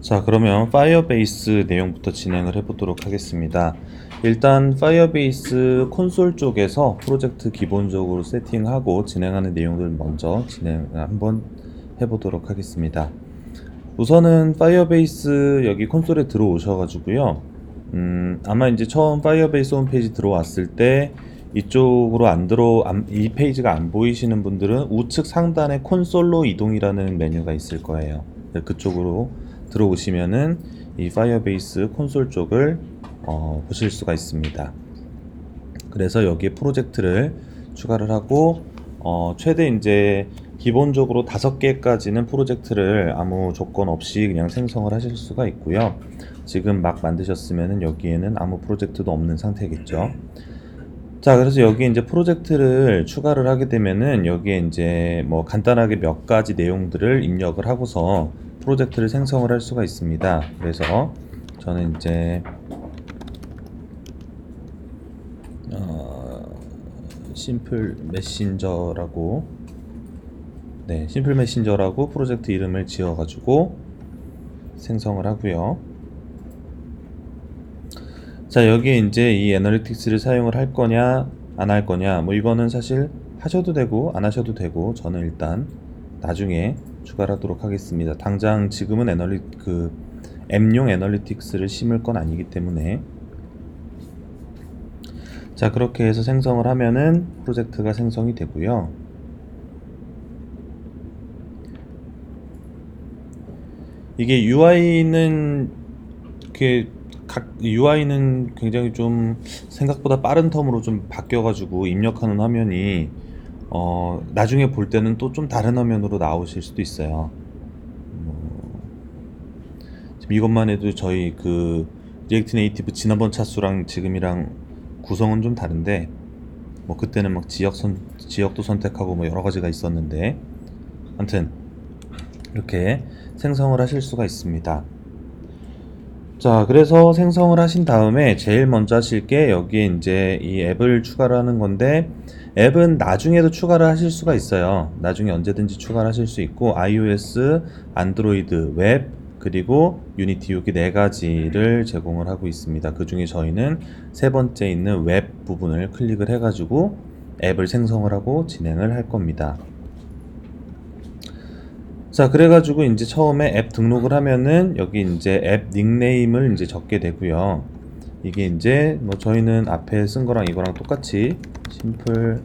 자, 그러면 파이어베이스 내용부터 진행을 해보도록 하겠습니다. 일단 파이어베이스 콘솔 쪽에서 프로젝트 기본적으로 세팅하고 진행하는 내용들 먼저 한번 해보도록 하겠습니다. 우선은 파이어베이스 여기 콘솔에 들어오셔가지고요. 아마 이제 처음 파이어베이스 홈페이지 들어왔을 때 이쪽으로 이 페이지가 안 보이시는 분들은 우측 상단에 콘솔로 이동이라는 메뉴가 있을 거예요. 그쪽으로 들어오시면은 이 파이어베이스 콘솔 쪽을 보실 수가 있습니다. 그래서 여기에 프로젝트를 추가를 하고 최대 이제 기본적으로 5개까지는 프로젝트를 아무 조건 없이 그냥 생성을 하실 수가 있고요. 지금 막 만드셨으면은 여기에는 아무 프로젝트도 없는 상태겠죠. 자, 그래서 여기 이제 프로젝트를 추가를 하게 되면은 여기에 이제 뭐 간단하게 몇 가지 내용들을 입력을 하고서 프로젝트를 생성을 할 수가 있습니다. 그래서 저는 이제 심플 메신저라고 심플 메신저라고 프로젝트 이름을 지어가지고 생성을 하고요. 자, 여기에 이제 이 애널리틱스를 사용을 할 거냐 안 할 거냐, 뭐 이거는 사실 하셔도 되고 안 하셔도 되고, 저는 일단 나중에 추가를 하도록 하겠습니다. 당장 지금은 앱용 애널리틱스를 심을 건 아니기 때문에. 자, 그렇게 해서 생성을 하면은 프로젝트가 생성이 되고요. 이게 UI는 굉장히 좀 생각보다 빠른 텀으로 좀 바뀌어가지고 입력하는 화면이 나중에 볼 때는 또 좀 다른 화면으로 나오실 수도 있어요. 지금 이것만 해도 저희 리액트 네이티브 지난번 차수랑 지금이랑 구성은 좀 다른데, 뭐 그때는 막 지역도 선택하고 뭐 여러 가지가 있었는데, 아무튼 이렇게 생성을 하실 수가 있습니다. 자, 그래서 생성을 하신 다음에 제일 먼저 하실 게 여기에 이제 이 앱을 추가를 하는 건데, 앱은 나중에도 추가를 하실 수가 있어요. 나중에 언제든지 추가를 하실 수 있고, iOS, 안드로이드, 웹, 그리고 유니티, 여기 4가지를 제공을 하고 있습니다. 그 중에 저희는 세 번째 있는 웹 부분을 클릭을 해가지고 앱을 생성을 하고 진행을 할 겁니다. 자, 그래가지고 이제 처음에 앱 등록을 하면은 여기 이제 앱 닉네임을 이제 적게 되고요. 이게 이제 뭐 저희는 앞에 쓴 거랑 이거랑 똑같이 심플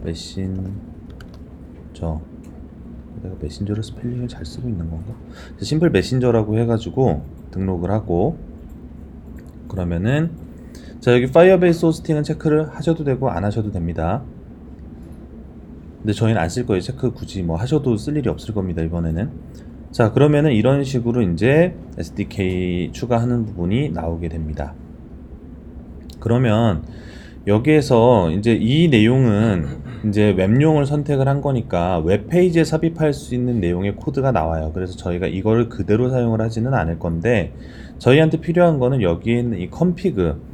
메신저, 내가 메신저를 스펠링을 잘 쓰고 있는 건가? 심플 메신저라고 해가지고 등록을 하고, 그러면은 자, 여기 파이어베이스 호스팅은 체크를 하셔도 되고 안 하셔도 됩니다. 근데 저희는 안 쓸 거예요. 체크 굳이 뭐 하셔도 쓸 일이 없을 겁니다, 이번에는. 자, 그러면은 이런 식으로 이제 SDK 추가하는 부분이 나오게 됩니다. 그러면 여기에서 이제 이 내용은 이제 웹용을 선택을 한 거니까 웹페이지에 삽입할 수 있는 내용의 코드가 나와요. 그래서 저희가 이거를 그대로 사용을 하지는 않을 건데, 저희한테 필요한 거는 여기에 있는 이 컨피그,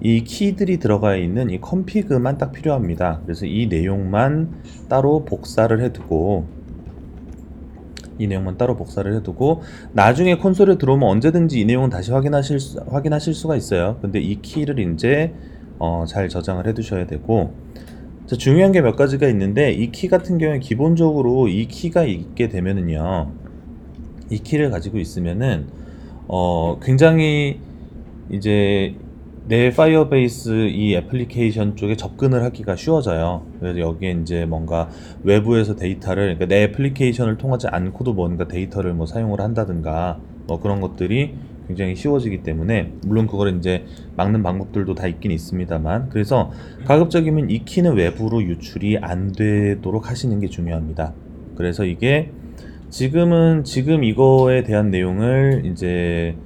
이 키들이 들어가 있는 이 컨피그만 딱 필요합니다. 그래서 이 내용만 따로 복사를 해두고 나중에 콘솔에 들어오면 언제든지 이 내용은 다시 확인하실 수가 있어요. 근데 이 키를 이제 잘 저장을 해 두셔야 되고, 자, 중요한 게 몇 가지가 있는데, 이 키 같은 경우에 기본적으로 이 키가 있게 되면은요, 이 키를 가지고 있으면은 굉장히 이제 내 파이어베이스 이 애플리케이션 쪽에 접근을 하기가 쉬워져요. 그래서 여기에 이제 뭔가 외부에서 데이터를, 그러니까 내 애플리케이션을 통하지 않고도 뭔가 데이터를 뭐 사용을 한다든가 뭐 그런 것들이 굉장히 쉬워지기 때문에, 물론 그걸 이제 막는 방법들도 다 있긴 있습니다만, 그래서 가급적이면 이 키는 외부로 유출이 안 되도록 하시는 게 중요합니다. 그래서 이게 지금 이거에 대한 내용을 이제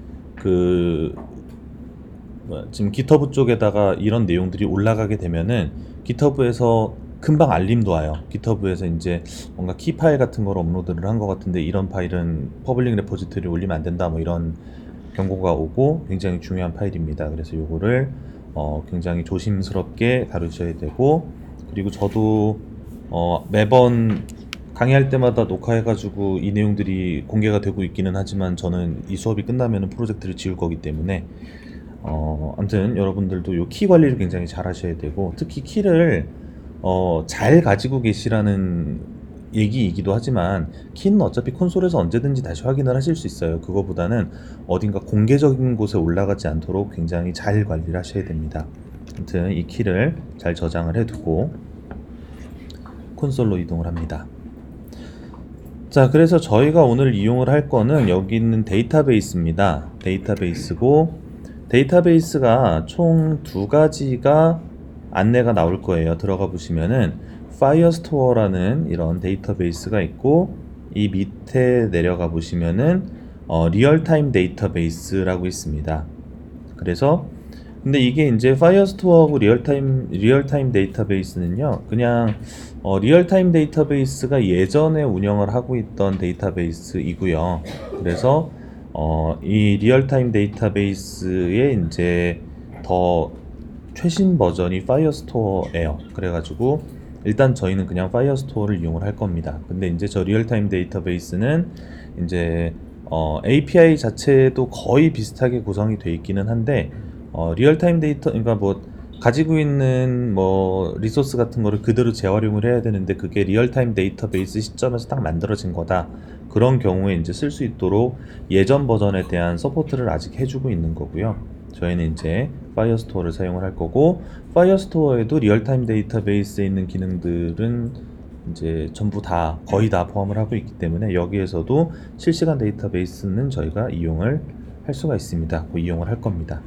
지금 기터브 쪽에다가 이런 내용들이 올라가게 되면은 기터브에서 금방 알림도 와요. 기터브에서 이제 뭔가 키 파일 같은 걸 업로드를 한 것 같은데, 이런 파일은 퍼블릭 레포지토리에 올리면 안 된다, 뭐 이런 경고가 오고, 굉장히 중요한 파일입니다. 그래서 요거를 굉장히 조심스럽게 다루셔야 되고, 그리고 저도 매번 강의할 때마다 녹화해가지고 이 내용들이 공개가 되고 있기는 하지만 저는 이 수업이 끝나면 프로젝트를 지울 거기 때문에 아무튼 여러분들도 이 키 관리를 굉장히 잘 하셔야 되고, 특히 키를 잘 가지고 계시라는 얘기이기도 하지만 키는 어차피 콘솔에서 언제든지 다시 확인을 하실 수 있어요. 그거보다는 어딘가 공개적인 곳에 올라가지 않도록 굉장히 잘 관리를 하셔야 됩니다. 아무튼 이 키를 잘 저장을 해두고 콘솔로 이동을 합니다. 자, 그래서 저희가 오늘 이용을 할 거는 여기 있는 데이터베이스입니다. 데이터베이스고, 데이터베이스가 총 두 가지가 안내가 나올 거예요. 들어가 보시면은 파이어스토어라는 이런 데이터베이스가 있고, 이 밑에 내려가 보시면은 리얼타임 데이터베이스라고 있습니다. 그래서 근데 이게 이제 파이어스토어하고 리얼타임 데이터베이스는요, 그냥 리얼타임 데이터베이스가 예전에 운영을 하고 있던 데이터베이스이고요. 그래서 이 리얼타임 데이터베이스의 이제 더 최신 버전이 파이어스토어예요. 그래가지고 일단 저희는 그냥 파이어스토어를 이용을 할 겁니다. 근데 이제 저 리얼타임 데이터베이스는 이제 API 자체도 거의 비슷하게 구성이 되어 있기는 한데, 리얼타임 데이터, 그러니까 뭐 가지고 있는 뭐 리소스 같은 거를 그대로 재활용을 해야 되는데 그게 리얼타임 데이터베이스 시점에서 딱 만들어진 거다. 그런 경우에 이제 쓸 수 있도록 예전 버전에 대한 서포트를 아직 해주고 있는 거고요. 저희는 이제 파이어스토어를 사용을 할 거고, 파이어스토어에도 리얼타임 데이터베이스에 있는 기능들은 이제 전부 다 거의 다 포함을 하고 있기 때문에 여기에서도 실시간 데이터베이스는 저희가 이용을 할 수가 있습니다. 이용을 할 겁니다.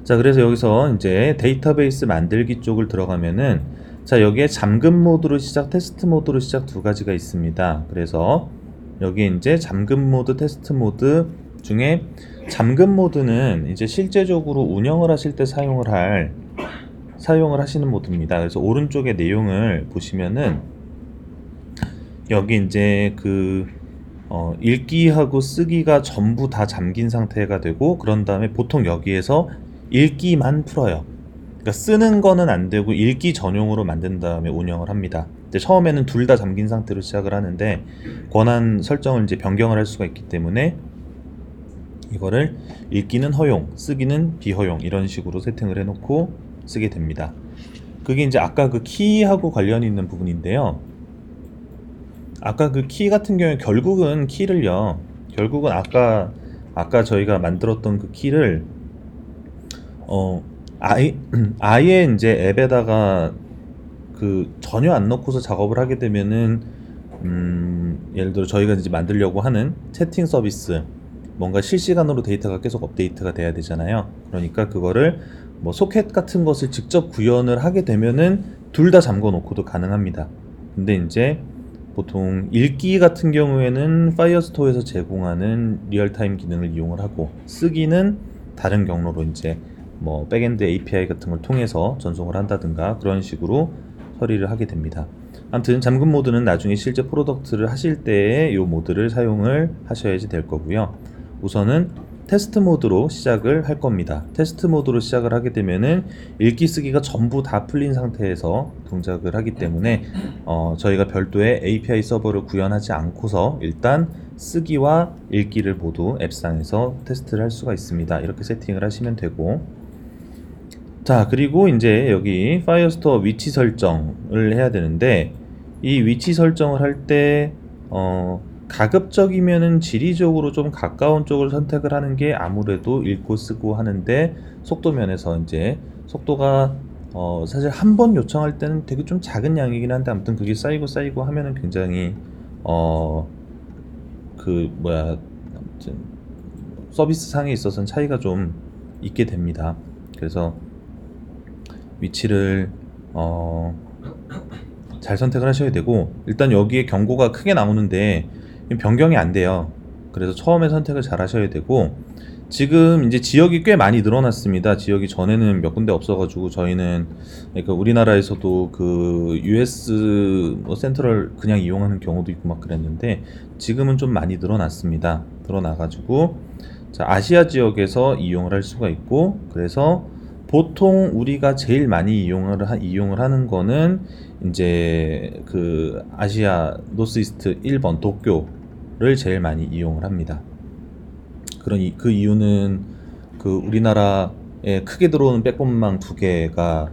자, 그래서 여기서 이제 데이터베이스 만들기 쪽을 들어가면은, 자, 여기에 잠금 모드로 시작, 테스트 모드로 시작 두 가지가 있습니다. 그래서 여기 이제 잠금 모드, 테스트 모드 중에 잠금 모드는 이제 실제적으로 운영을 하실 때 사용을 하시는 모드입니다. 그래서 오른쪽에 내용을 보시면은 여기 이제 읽기하고 쓰기가 전부 다 잠긴 상태가 되고, 그런 다음에 보통 여기에서 읽기만 풀어요. 그러니까 쓰는 거는 안 되고 읽기 전용으로 만든 다음에 운영을 합니다. 근데 처음에는 둘 다 잠긴 상태로 시작을 하는데 권한 설정을 이제 변경을 할 수가 있기 때문에 이거를 읽기는 허용, 쓰기는 비허용 이런 식으로 세팅을 해놓고 쓰게 됩니다. 그게 이제 아까 그 키하고 관련이 있는 부분인데요. 아까 그 키 같은 경우에 결국은 아까 저희가 만들었던 그 키를 아예 이제 앱에다가 전혀 안 넣고서 작업을 하게 되면은 예를 들어 저희가 이제 만들려고 하는 채팅 서비스, 뭔가 실시간으로 데이터가 계속 업데이트가 돼야 되잖아요. 그러니까 그거를 뭐 소켓 같은 것을 직접 구현을 하게 되면은 둘 다 잠궈 놓고도 가능합니다. 근데 이제 보통 읽기 같은 경우에는 파이어스토어에서 제공하는 리얼타임 기능을 이용을 하고, 쓰기는 다른 경로로 이제 뭐 백엔드 API 같은 걸 통해서 전송을 한다든가 그런 식으로 처리를 하게 됩니다. 아무튼 잠금 모드는 나중에 실제 프로덕트를 하실 때에 이 모드를 사용을 하셔야지 될 거고요. 우선은 테스트 모드로 시작을 할 겁니다. 테스트 모드로 시작을 하게 되면은 읽기 쓰기가 전부 다 풀린 상태에서 동작을 하기 때문에 저희가 별도의 API 서버를 구현하지 않고서 일단 쓰기와 읽기를 모두 앱상에서 테스트를 할 수가 있습니다. 이렇게 세팅을 하시면 되고, 자, 그리고 이제 여기 파이어스토어 위치 설정을 해야 되는데, 이 위치 설정을 할 때 가급적이면은 지리적으로 좀 가까운 쪽을 선택을 하는 게 아무래도 읽고 쓰고 하는데, 속도 면에서 이제 속도가 사실 한 번 요청할 때는 되게 좀 작은 양이긴 한데, 아무튼 그게 쌓이고 하면은 굉장히 아무튼 서비스 상에 있어서는 차이가 좀 있게 됩니다. 그래서 위치를 잘 선택을 하셔야 되고, 일단 여기에 경고가 크게 나오는데 변경이 안 돼요. 그래서 처음에 선택을 잘 하셔야 되고, 지금 이제 지역이 꽤 많이 늘어났습니다. 지역이 전에는 몇 군데 없어가지고 저희는, 그러니까 우리나라에서도 그 US 센트럴 그냥 이용하는 경우도 있고 막 그랬는데, 지금은 좀 많이 늘어났습니다. 늘어나가지고 자, 아시아 지역에서 이용을 할 수가 있고, 그래서 보통 우리가 제일 많이 이용을 하는 거는 이제 그 아시아 노스이스트 1번 도쿄를 제일 많이 이용을 합니다. 그 이유는 그 우리나라에 크게 들어오는 백본망 두 개가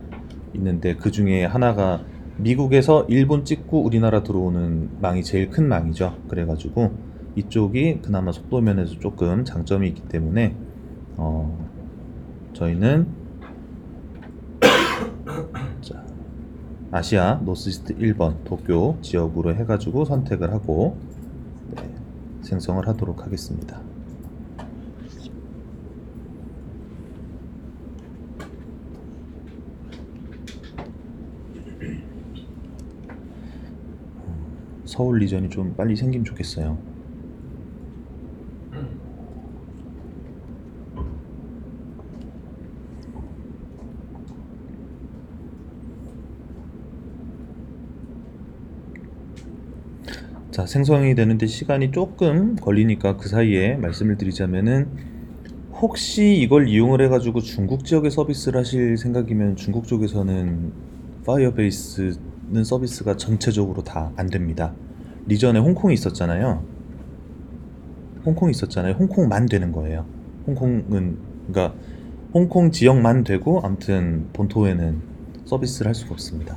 있는데 그 중에 하나가 미국에서 일본 찍고 우리나라 들어오는 망이 제일 큰 망이죠. 그래가지고 이쪽이 그나마 속도 면에서 조금 장점이 있기 때문에 저희는 자, 아시아 노스이스트 1번 도쿄 지역으로 해가지고 선택을 하고 네, 생성을 하도록 하겠습니다. 서울 리전이 좀 빨리 생기면 좋겠어요. 자, 생성이 되는데 시간이 조금 걸리니까 그 사이에 말씀을 드리자면은 혹시 이걸 이용을 해가지고 중국 지역에 서비스를 하실 생각이면 중국 쪽에서는 파이어베이스는 서비스가 전체적으로 다 안 됩니다. 리전에 홍콩이 있었잖아요. 홍콩만 되는 거예요. 그러니까 홍콩 지역만 되고 아무튼 본토에는 서비스를 할 수가 없습니다.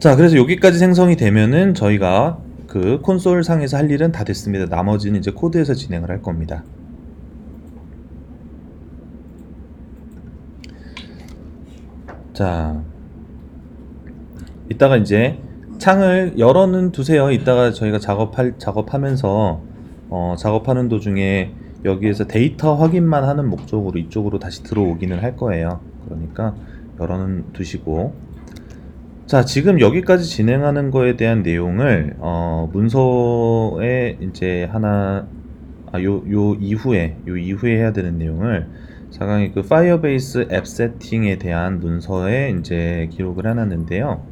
자, 그래서 여기까지 생성이 되면은 저희가 그 콘솔 상에서 할 일은 다 됐습니다. 나머지는 이제 코드에서 진행을 할 겁니다. 자, 이따가 이제 창을 열어는 두세요. 이따가 저희가 작업하면서 작업하는 도중에 여기에서 데이터 확인만 하는 목적으로 이쪽으로 다시 들어오기는 할 거예요. 그러니까 열어는 두시고. 자, 지금 여기까지 진행하는 거에 대한 내용을 문서에 이제 요 이후에 해야 되는 내용을 사강이 그 파이어베이스 앱 세팅에 대한 문서에 이제 기록을 해놨는데요.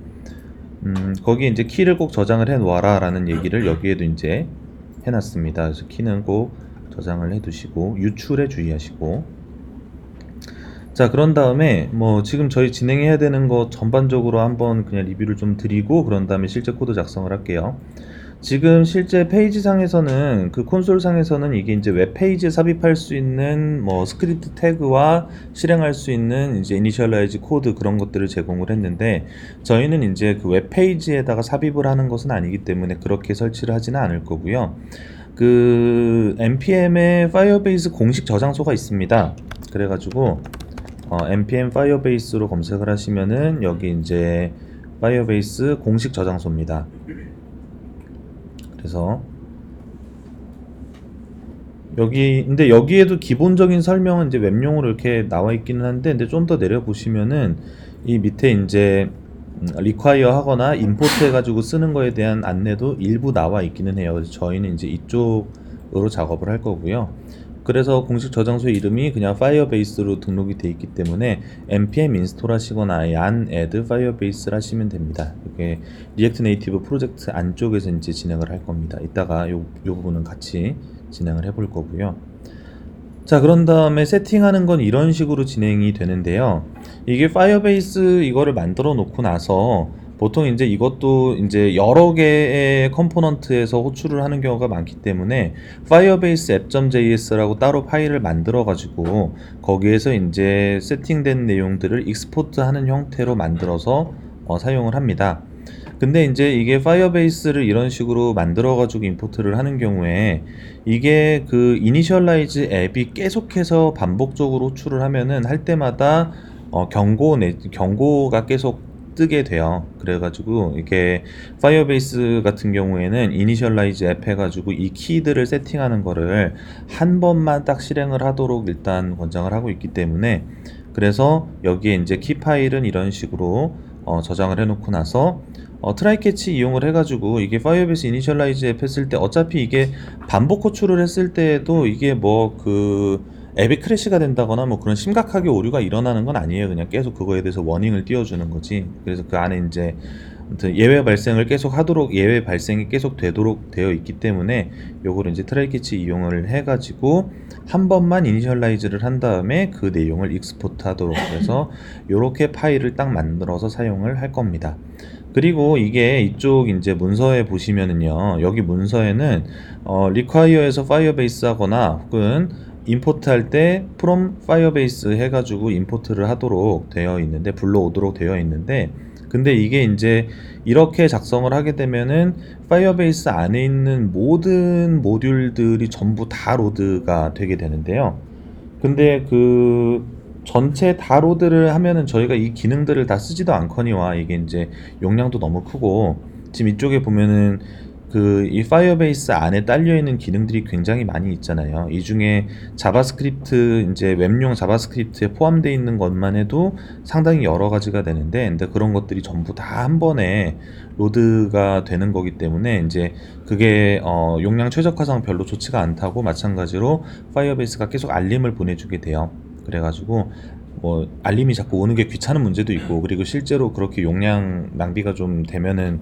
거기 이제 키를 꼭 저장을 해 놓아라 라는 얘기를 여기에도 이제 해놨습니다. 그래서 키는 꼭 저장을 해 두시고 유출에 주의하시고. 자, 그런 다음에 뭐 지금 저희 진행해야 되는 거 전반적으로 한번 그냥 리뷰를 좀 드리고 그런 다음에 실제 코드 작성을 할게요. 지금 실제 페이지 상에서는 그 콘솔 상에서는 이게 이제 웹페이지에 삽입할 수 있는 뭐 스크립트 태그와 실행할 수 있는 이제 이니셜라이즈 코드 그런 것들을 제공을 했는데 저희는 이제 그 웹페이지에다가 삽입을 하는 것은 아니기 때문에 그렇게 설치를 하지는 않을 거고요. 그 npm에 파이어베이스 공식 저장소가 있습니다. 그래가지고 npm 파이어베이스로 검색을 하시면은 여기 이제 파이어베이스 공식 저장소입니다. 그래서 근데 여기에도 기본적인 설명은 이제 웹용으로 이렇게 나와 있기는 한데, 근데 좀 더 내려 보시면은 이 밑에 이제 require 하거나 import 해가지고 쓰는 거에 대한 안내도 일부 나와 있기는 해요. 그래서 저희는 이제 이쪽으로 작업을 할 거고요. 그래서 공식 저장소 이름이 그냥 파이어베이스로 등록이 돼 있기 때문에 npm 인스톨 하시거나 yarn add firebase를 하시면 됩니다. 이게 리액트 네이티브 프로젝트 안쪽에서 이제 진행을 할 겁니다. 이따가 요 부분은 같이 진행을 해볼 거고요. 자, 그런 다음에 세팅하는 건 이런 식으로 진행이 되는데요. 이게 파이어베이스 이거를 만들어 놓고 나서 보통 이제 이것도 이제 여러 개의 컴포넌트에서 호출을 하는 경우가 많기 때문에 파이어베이스 app.js라고 따로 파일을 만들어 가지고 거기에서 이제 세팅된 내용들을 익스포트 하는 형태로 만들어서 사용을 합니다. 근데 이제 이게 파이어베이스를 이런 식으로 만들어 가지고 임포트를 하는 경우에 이게 그 이니셜라이즈 앱이 계속해서 반복적으로 호출을 하면은 할 때마다 경고가 계속 뜨게 돼요. 그래가지고 이게 파이어베이스 같은 경우에는 이니셜라이즈 앱 해가지고 이 키들을 세팅하는 거를 한 번만 딱 실행을 하도록 일단 권장을 하고 있기 때문에, 그래서 여기에 이제 키 파일은 이런 식으로 저장을 해놓고 나서 트라이 캐치 이용을 해가지고 이게 파이어베이스 이니셜라이즈 앱 했을 때 어차피 이게 반복 호출을 했을 때에도 이게 뭐 그 앱이 크래시가 된다거나 뭐 그런 심각하게 오류가 일어나는 건 아니에요. 그냥 계속 그거에 대해서 워닝을 띄워주는 거지. 그래서 그 안에 이제 아무튼 예외 발생을 계속 하도록, 예외 발생이 계속 되도록 되어 있기 때문에 요거를 이제 트라이 캐치 이용을 해가지고 한 번만 이니셜라이즈를 한 다음에 그 내용을 익스포트 하도록 해서 요렇게 파일을 딱 만들어서 사용을 할 겁니다. 그리고 이게 이쪽 이제 문서에 보시면은요, 여기 문서에는 require에서 파이어베이스 하거나 혹은 임포트 할 때 from 파이어베이스 해가지고 임포트를 하도록 되어 있는데, 불러오도록 되어 있는데, 근데 이게 이제 이렇게 작성을 하게 되면은 파이어베이스 안에 있는 모든 모듈들이 전부 다 로드가 되게 되는데요. 근데 그 전체 다 로드를 하면은 저희가 이 기능들을 다 쓰지도 않거니와 이게 이제 용량도 너무 크고, 지금 이쪽에 보면은 그 이 파이어베이스 안에 딸려 있는 기능들이 굉장히 많이 있잖아요. 이 중에 자바스크립트, 이제 웹용 자바스크립트에 포함되어 있는 것만 해도 상당히 여러 가지가 되는데, 근데 그런 것들이 전부 다 한 번에 로드가 되는 거기 때문에 이제 그게 용량 최적화상 별로 좋지가 않다고, 마찬가지로 파이어베이스가 계속 알림을 보내주게 돼요. 그래가지고 뭐 알림이 자꾸 오는 게 귀찮은 문제도 있고, 그리고 실제로 그렇게 용량 낭비가 좀 되면은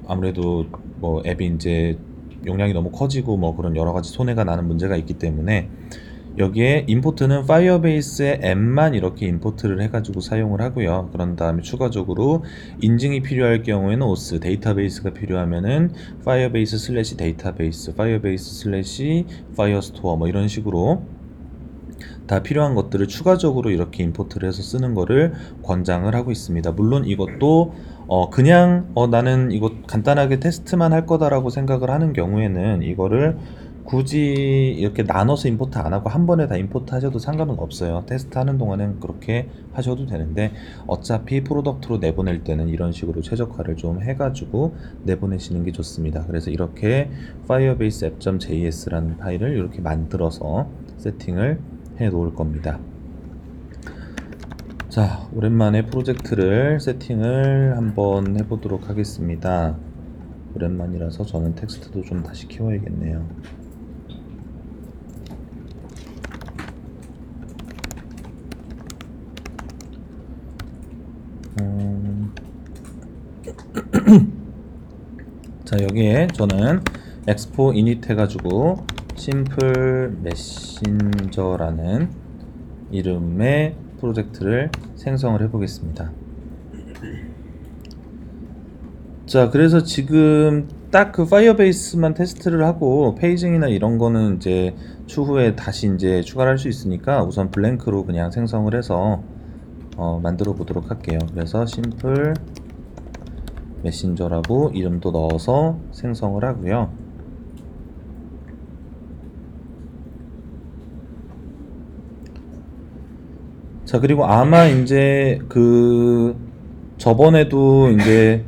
아무래도 뭐 앱이 이제 용량이 너무 커지고 뭐 그런 여러 가지 손해가 나는 문제가 있기 때문에, 여기에 임포트는 파이어베이스의 앱만 이렇게 임포트를 해가지고 사용을 하고요. 그런 다음에 추가적으로 인증이 필요할 경우에는 OS 데이터베이스가 필요하면은 파이어베이스 슬래시 데이터베이스, 파이어베이스 슬래시 파이어스토어 뭐 이런 식으로 다 필요한 것들을 추가적으로 이렇게 임포트를 해서 쓰는 거를 권장을 하고 있습니다. 물론 이것도 그냥 나는 이거 간단하게 테스트만 할 거다라고 생각을 하는 경우에는 이거를 굳이 이렇게 나눠서 임포트 안 하고 한 번에 다 임포트 하셔도 상관은 없어요. 테스트 하는 동안은 그렇게 하셔도 되는데, 어차피 프로덕트로 내보낼 때는 이런 식으로 최적화를 좀 해가지고 내보내시는 게 좋습니다. 그래서 이렇게 firebase app.js라는 파일을 이렇게 만들어서 세팅을 해 놓을 겁니다. 자, 오랜만에 프로젝트를 세팅을 한번 해보도록 하겠습니다. 오랜만이라서 저는 텍스트도 좀 다시 키워야겠네요. 자, 여기에 저는 expo init 해가지고 simple messenger라는 이름의 프로젝트를 생성을 해보겠습니다. 자, 그래서 지금 딱 그 파이어베이스만 테스트를 하고 페이징이나 이런 거는 이제 추후에 다시 이제 추가를 할 수 있으니까 우선 블랭크로 그냥 생성을 해서 만들어 보도록 할게요. 그래서 simple messenger라고 이름도 넣어서 생성을 하고요. 자, 그리고 아마 이제 그 저번에도 이제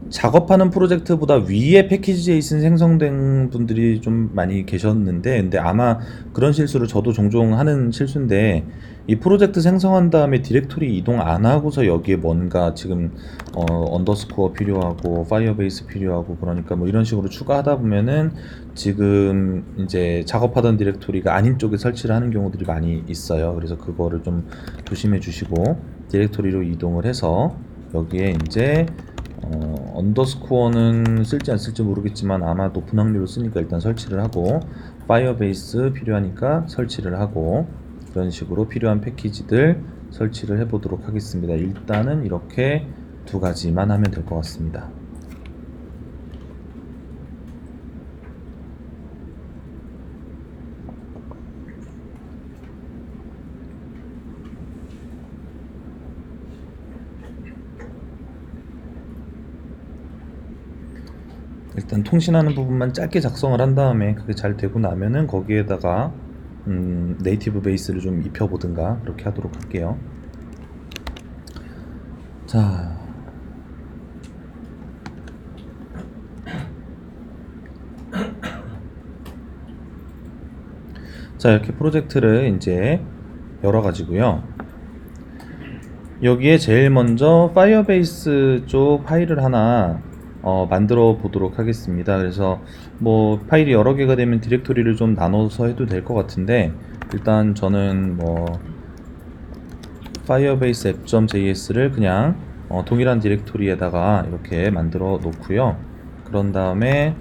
작업하는 프로젝트보다 위에 패키지 제이슨 생성된 분들이 좀 많이 계셨는데, 근데 아마 그런 실수를 저도 종종 하는 실수인데, 이 프로젝트 생성한 다음에 디렉토리 이동 안 하고서 여기에 뭔가 지금 언더스코어 필요하고 파이어베이스 필요하고, 그러니까 뭐 이런 식으로 추가하다 보면은 지금 이제 작업하던 디렉토리가 아닌 쪽에 설치를 하는 경우들이 많이 있어요. 그래서 그거를 좀 조심해 주시고 디렉토리로 이동을 해서 여기에 이제 언더스코어는 쓸지 안 쓸지 모르겠지만 아마 높은 확률로 쓰니까 일단 설치를 하고, 파이어베이스 필요하니까 설치를 하고, 그런 식으로 필요한 패키지들 설치를 해 보도록 하겠습니다. 일단은 이렇게 두 가지만 하면 될 것 같습니다. 일단 통신하는 부분만 짧게 작성을 한 다음에 그게 잘 되고 나면은 거기에다가 네이티브 베이스를 좀 입혀보든가 그렇게 하도록 할게요. 자, 이렇게 프로젝트를 이제 열어가지고요. 여기에 제일 먼저 파이어베이스 쪽 파일을 하나 만들어 보도록 하겠습니다. 그래서 뭐 파일이 여러 개가 되면 디렉토리를 좀 나눠서 해도 될 것 같은데, 일단 저는 뭐 firebase app.js를 그냥 동일한 디렉토리에다가 이렇게 만들어 놓고요. 그런 다음에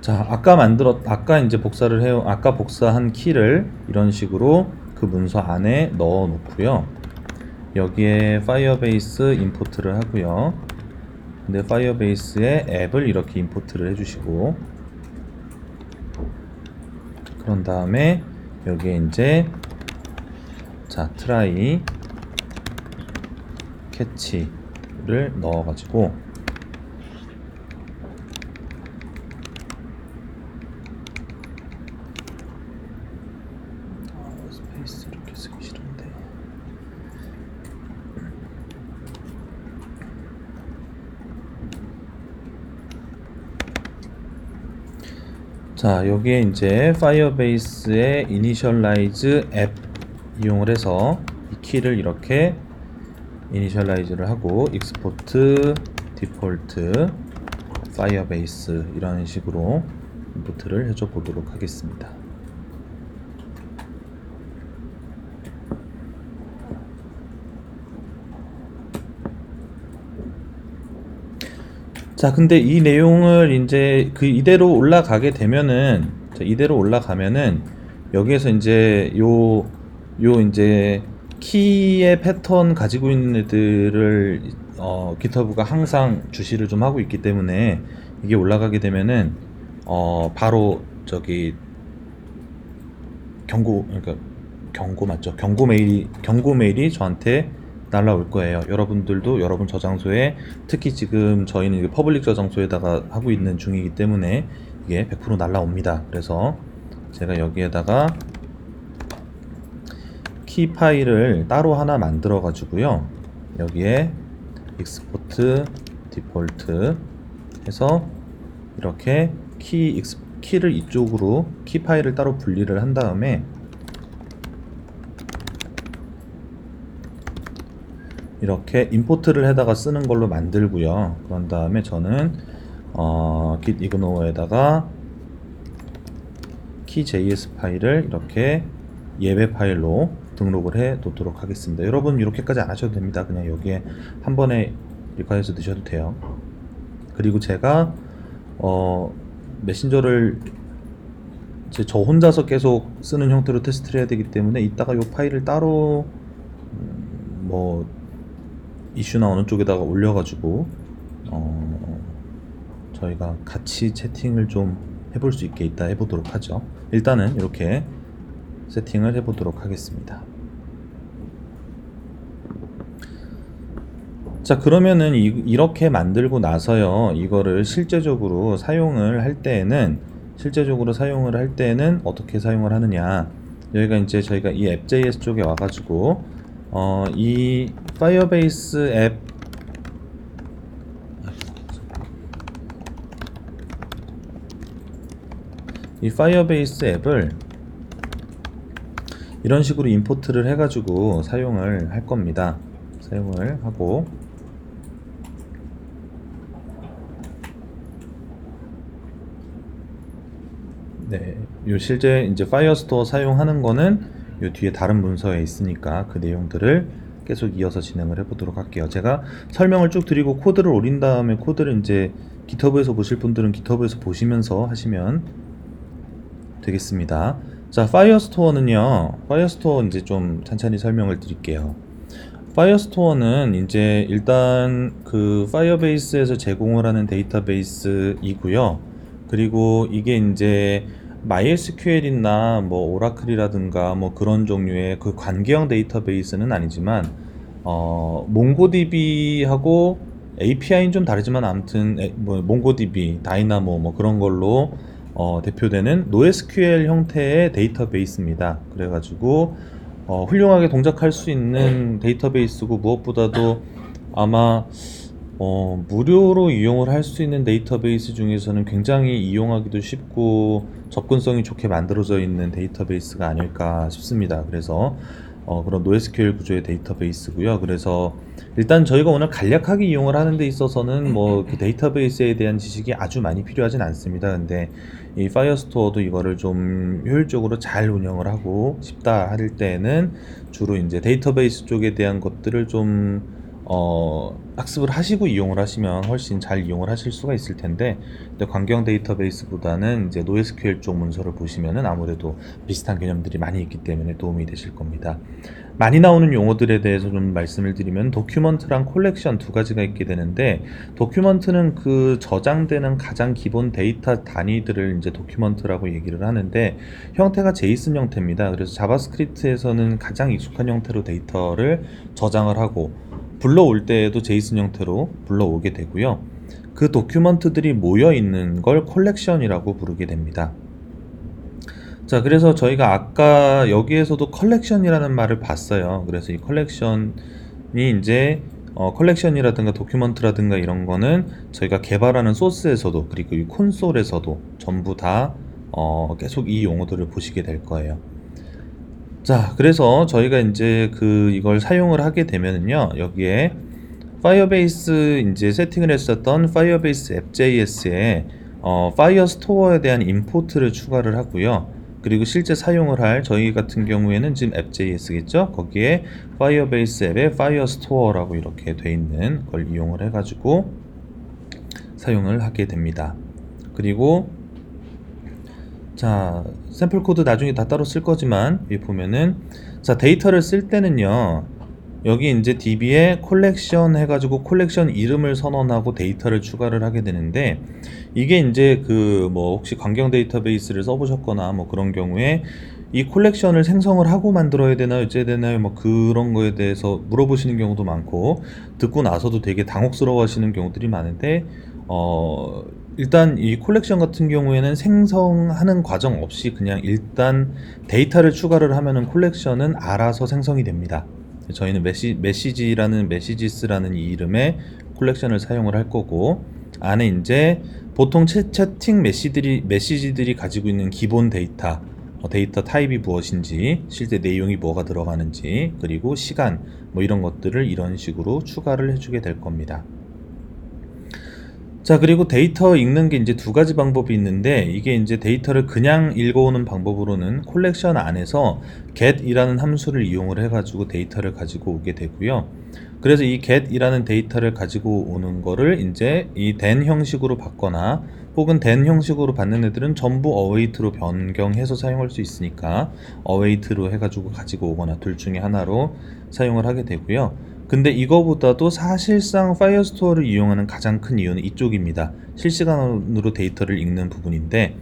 자, 아까 이제 아까 복사한 키를 이런 식으로 그 문서 안에 넣어 놓고요. 여기에 파이어베이스 임포트를 하고요. 근데 파이어베이스에 앱을 이렇게 임포트를 해주시고, 그런 다음에 여기에 이제 자, 트라이 캐치를 넣어가지고 스페이스 이렇게 쓰기 싫은데. 자, 여기에 이제 파이어베이스의 이니셜라이즈 앱 이용을 해서 이 키를 이렇게 이니셜라이즈를 하고 익스포트 디폴트 파이어베이스 이런 식으로 임포트를 해줘 보도록 하겠습니다. 자, 근데 이 내용을 이제 이대로 올라가게 되면은, 자, 이대로 올라가면은 여기에서 이제 요 이제 키의 패턴 가지고 있는 애들을 GitHub가 항상 주시를 좀 하고 있기 때문에 이게 올라가게 되면은 바로 저기 그러니까 경고 맞죠? 경고 메일이 저한테 날라올 거예요. 여러분들도 여러분 저장소에, 특히 지금 저희는 이게 퍼블릭 저장소에다가 하고 있는 중이기 때문에 이게 100% 날라옵니다. 그래서 제가 여기에다가 키 파일을 따로 하나 만들어 가지고요. 여기에 익스포트 디폴트 해서 이렇게 키를 이쪽으로 키 파일을 따로 분리를 한 다음에 이렇게 임포트를 해다가 쓰는 걸로 만들고요. 그런 다음에 저는 git ignore에다가 key.js 파일을 이렇게 예배 파일로 등록을 해 놓도록 하겠습니다. 여러분 이렇게까지 안 하셔도 됩니다. 그냥 여기에 한 번에 리퀘스트 넣으셔도 돼요. 그리고 제가 메신저를 저 혼자서 계속 쓰는 형태로 테스트를 해야 되기 때문에 이따가 이 파일을 따로 뭐 이슈나 어느 쪽에다가 올려가지고 저희가 같이 채팅을 좀 해볼 수 있게 이따 해보도록 하죠. 일단은 이렇게 세팅을 해보도록 하겠습니다. 자, 그러면은 이렇게 만들고 나서요, 이거를 실제적으로 사용을 할 때에는 어떻게 사용을 하느냐, 여기가 이제 저희가 이 앱.js 쪽에 와가지고 이 파이어베이스 앱을 이런 식으로 임포트를 해가지고 사용을 할 겁니다. 사용을 하고, 네, 요 실제 이제 파이어스토어 사용하는 거는 요 뒤에 다른 문서에 있으니까 그 내용들을 계속 이어서 진행을 해보도록 할게요. 제가 설명을 쭉 드리고 코드를 올린 다음에 코드를 이제 GitHub에서 보실 분들은 GitHub에서 보시면서 하시면 되겠습니다. 자, 파이어스토어 이제 좀 천천히 설명을 드릴게요. 파이어스토어는 이제 일단 그 파이어베이스에서 제공을 하는 데이터베이스이고요. 그리고 이게 이제 MySQL이나 뭐 오라클이라든가 뭐 그런 종류의 그 관계형 데이터베이스는 아니지만 몽고DB하고 API는 좀 다르지만 아무튼 뭐 몽고DB, 다이나모 뭐 그런 걸로 대표되는 NoSQL 형태의 데이터베이스입니다. 그래가지고 훌륭하게 동작할 수 있는 데이터베이스고, 무엇보다도 아마 무료로 이용을 할 수 있는 데이터베이스 중에서는 굉장히 이용하기도 쉽고 접근성이 좋게 만들어져 있는 데이터베이스가 아닐까 싶습니다. 그래서 그런 NoSQL 구조의 데이터베이스고요. 그래서 일단 저희가 오늘 간략하게 이용을 하는 데 있어서는 뭐 그 데이터베이스에 대한 지식이 아주 많이 필요하진 않습니다. 근데 이 파이어스토어도 이거를 좀 효율적으로 잘 운영을 하고 싶다 할 때에는 주로 이제 데이터베이스 쪽에 대한 것들을 좀 학습을 하시고 이용을 하시면 훨씬 잘 이용을 하실 수가 있을 텐데, 근데 광경 데이터베이스보다는 이제 NoSQL 쪽 문서를 보시면은 아무래도 비슷한 개념들이 많이 있기 때문에 도움이 되실 겁니다. 많이 나오는 용어들에 대해서 좀 말씀을 드리면 도큐먼트랑 콜렉션 두 가지가 있게 되는데, 도큐먼트는 그 저장되는 가장 기본 데이터 단위들을 이제 도큐먼트라고 얘기를 하는데, 형태가 제이슨 형태입니다. 그래서 자바스크립트에서는 가장 익숙한 형태로 데이터를 저장을 하고 불러올 때에도 제이슨 형태로 불러오게 되고요. 그 도큐먼트들이 모여 있는 걸 콜렉션이라고 부르게 됩니다. 자, 그래서 저희가 아까 여기에서도 컬렉션이라는 말을 봤어요. 그래서 이 컬렉션이 이제 컬렉션이라든가 도큐먼트라든가 이런 거는 저희가 개발하는 소스에서도, 그리고 이 콘솔에서도 전부 다 계속 이 용어들을 보시게 될 거예요. 자, 그래서 저희가 이제 이걸 사용을 하게 되면은요, 여기에 파이어베이스 이제 세팅을 했었던 파이어베이스 앱.js에 파이어스토어에 대한 임포트를 추가를 하고요. 그리고 실제 사용을 할 저희 같은 경우에는 지금 앱.js겠죠? 거기에 파이어베이스 앱에 파이어스토어라고 이렇게 돼 있는 걸 이용을 해가지고 사용을 하게 됩니다. 그리고 자, 샘플 코드 나중에 다 따로 쓸 거지만 여기 보면은, 자, 데이터를 쓸 때는요, 여기 이제 DB에 콜렉션 해가지고 콜렉션 이름을 선언하고 데이터를 추가를 하게 되는데, 이게 이제 뭐 혹시 광경 데이터베이스를 써보셨거나 뭐 그런 경우에 이 콜렉션을 생성을 하고 만들어야 되나요, 어째야 되나요, 뭐 그런 거에 대해서 물어보시는 경우도 많고, 듣고 나서도 되게 당혹스러워 하시는 경우들이 많은데, 일단 이 콜렉션 같은 경우에는 생성하는 과정 없이 그냥 일단 데이터를 추가를 하면은 콜렉션은 알아서 생성이 됩니다. 저희는 메시지스라는 이 이름의 콜렉션을 사용을 할 거고, 안에 이제 보통 채팅 메시지들이 가지고 있는 기본 데이터, 데이터 타입이 무엇인지, 실제 내용이 뭐가 들어가는지, 그리고 시간, 뭐 이런 것들을 이런 식으로 추가를 해주게 될 겁니다. 자, 그리고 데이터 읽는 게 이제 두 가지 방법이 있는데, 이게 이제 데이터를 그냥 읽어오는 방법으로는 콜렉션 안에서 get이라는 함수를 이용을 해가지고 데이터를 가지고 오게 되고요. 그래서 이 get이라는 데이터를 가지고 오는 거를 이제 이 den 형식으로 받거나, 혹은 den 형식으로 받는 애들은 전부 await로 변경해서 사용할 수 있으니까 await로 해가지고 가지고 오거나 둘 중에 하나로 사용을 하게 되고요. 근데 이거보다도 사실상 파이어스토어를 이용하는 가장 큰 이유는 이쪽입니다. 실시간으로 데이터를 읽는 부분인데,